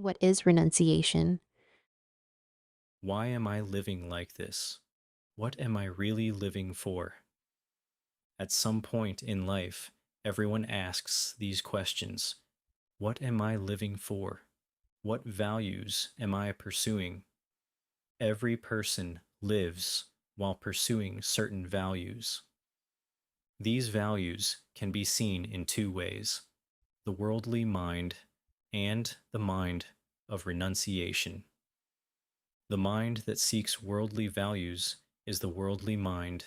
What is renunciation? Why am I living like this? What am I really living for? At some point in life, everyone asks these questions. What am I living for? What values am I pursuing? Every person lives while pursuing certain values. These values can be seen in two ways: the worldly mind and the mind of renunciation. The mind that seeks worldly values is the worldly mind.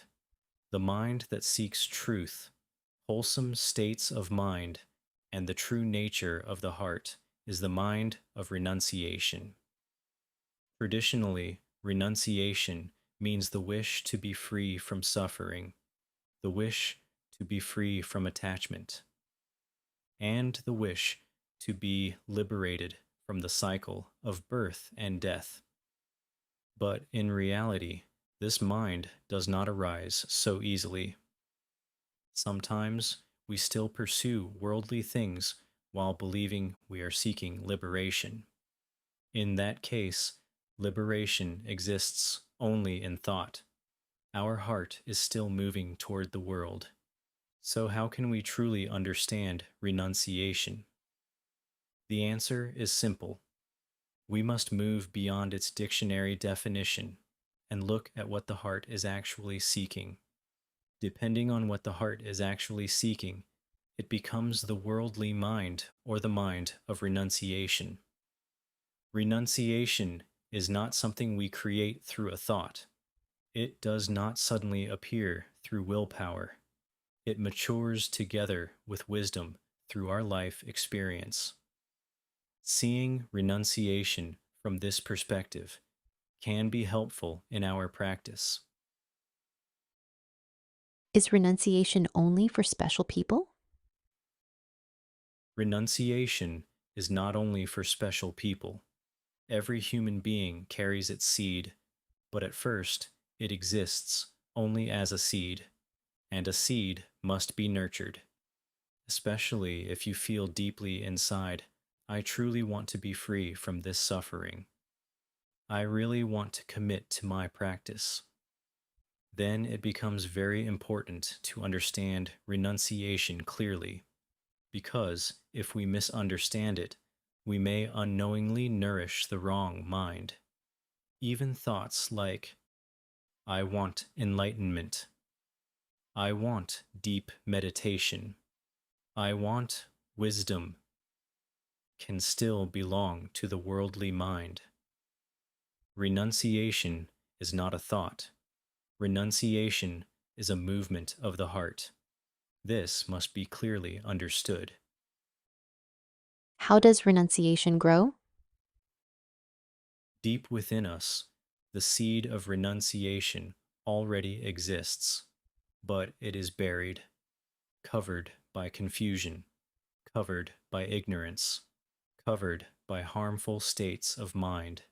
The mind that seeks truth, wholesome states of mind, and the true nature of the heart is the mind of renunciation. Traditionally, renunciation means the wish to be free from suffering, the wish to be free from attachment, and the wish to be liberated from the cycle of birth and death. But in reality, this mind does not arise so easily. Sometimes we still pursue worldly things while believing we are seeking liberation. In that case, liberation exists only in thought. Our heart is still moving toward the world. So, how can we truly understand renunciation? The answer is simple. We must move beyond its dictionary definition and look at what the heart is actually seeking. Depending on what the heart is actually seeking, it becomes the worldly mind or the mind of renunciation. Renunciation is not something we create through a thought. It does not suddenly appear through willpower. It matures together with wisdom through our life experience. Seeing renunciation from this perspective can be helpful in our practice. Is renunciation only for special people? Renunciation is not only for special people. Every human being carries its seed, but at first it exists only as a seed, and a seed must be nurtured. Especially if you feel deeply inside, I truly want to be free from this suffering. I really want to commit to my practice. Then it becomes very important to understand renunciation clearly, because if we misunderstand it, we may unknowingly nourish the wrong mind. Even thoughts like, I want enlightenment, I want deep meditation, I want wisdom, can still belong to the worldly mind. Renunciation is not a thought. Renunciation is a movement of the heart. This must be clearly understood. How does renunciation grow? Deep within us, the seed of renunciation already exists, but it is buried, covered by confusion, covered by ignorance, covered by harmful states of mind.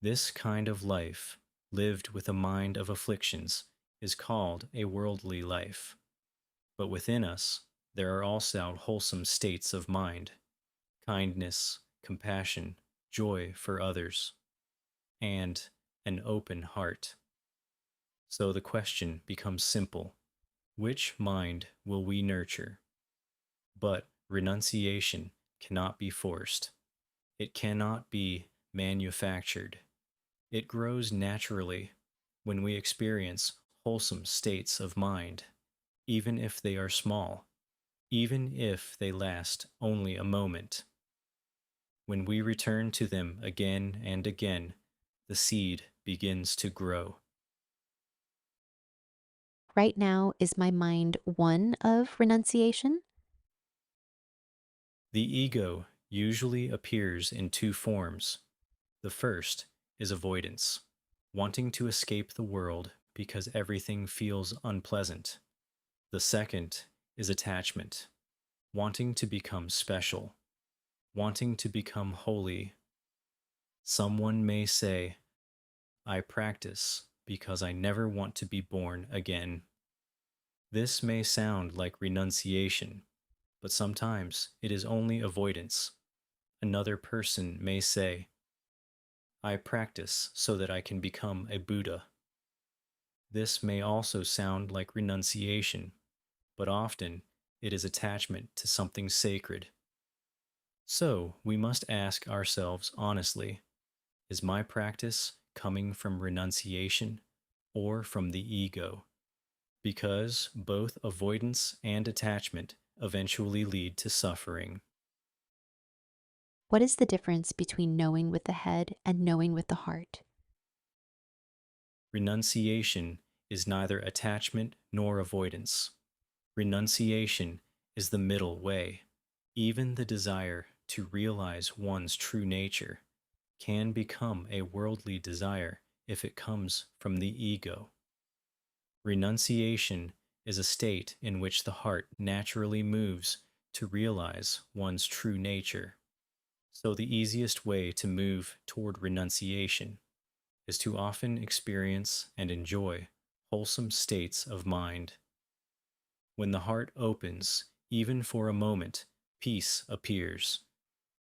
This kind of life, lived with a mind of afflictions, is called a worldly life. But within us, there are also wholesome states of mind: kindness, compassion, joy for others, and an open heart. So the question becomes simple: which mind will we nurture? But renunciation cannot be forced. It cannot be manufactured. It grows naturally when we experience wholesome states of mind, even if they are small, even if they last only a moment. When we return to them again and again, the seed begins to grow. Right now, is my mind one of renunciation? The ego usually appears in two forms. The first is avoidance, wanting to escape the world because everything feels unpleasant. The second is attachment, wanting to become special, wanting to become holy. Someone may say, I practice because I never want to be born again. This may sound like renunciation, but sometimes it is only avoidance. Another person may say, I practice so that I can become a Buddha. This may also sound like renunciation, but often it is attachment to something sacred. So we must ask ourselves honestly, is my practice coming from renunciation or from the ego? Because both avoidance and attachment eventually lead to suffering. What is the difference between knowing with the head and knowing with the heart? Renunciation is neither attachment nor avoidance. Renunciation is the middle way. Even the desire to realize one's true nature can become a worldly desire if it comes from the ego. Renunciation is a state in which the heart naturally moves to realize one's true nature. So, the easiest way to move toward renunciation is to often experience and enjoy wholesome states of mind. When the heart opens, even for a moment, peace appears,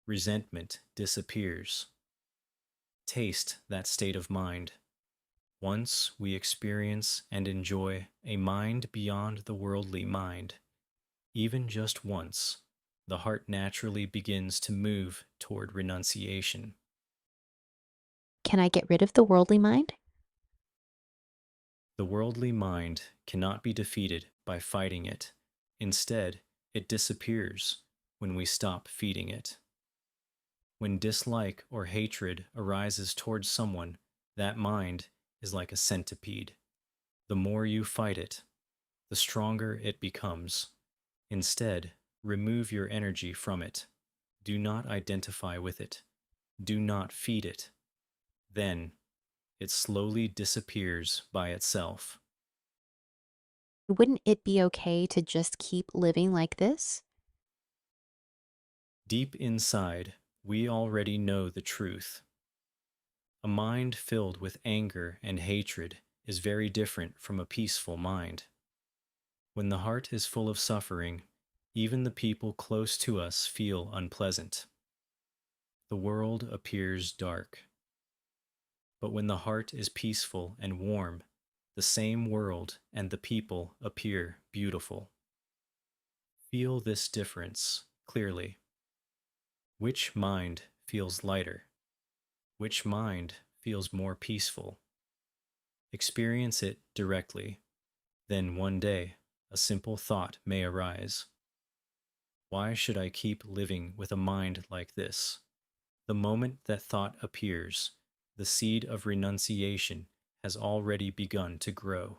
resentment disappears. Taste that state of mind. Once we experience and enjoy a mind beyond the worldly mind, even just once, the heart naturally begins to move toward renunciation. Can I get rid of the worldly mind? The worldly mind cannot be defeated by fighting it. Instead, it disappears when we stop feeding it. When dislike or hatred arises towards someone, that mind is like a centipede. The more you fight it, the stronger it becomes. Instead, remove your energy from it. Do not identify with it. Do not feed it. Then, it slowly disappears by itself. Wouldn't it be okay to just keep living like this? Deep inside, we already know the truth. A mind filled with anger and hatred is very different from a peaceful mind. When the heart is full of suffering, even the people close to us feel unpleasant. The world appears dark. But when the heart is peaceful and warm, the same world and the people appear beautiful. Feel this difference clearly. Which mind feels lighter? Which mind feels more peaceful? Experience it directly. Then one day, a simple thought may arise. Why should I keep living with a mind like this? The moment that thought appears, the seed of renunciation has already begun to grow.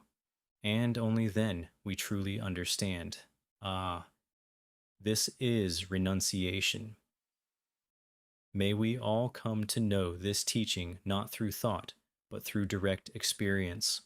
And only then we truly understand. Ah, this is renunciation. May we all come to know this teaching not through thought, but through direct experience.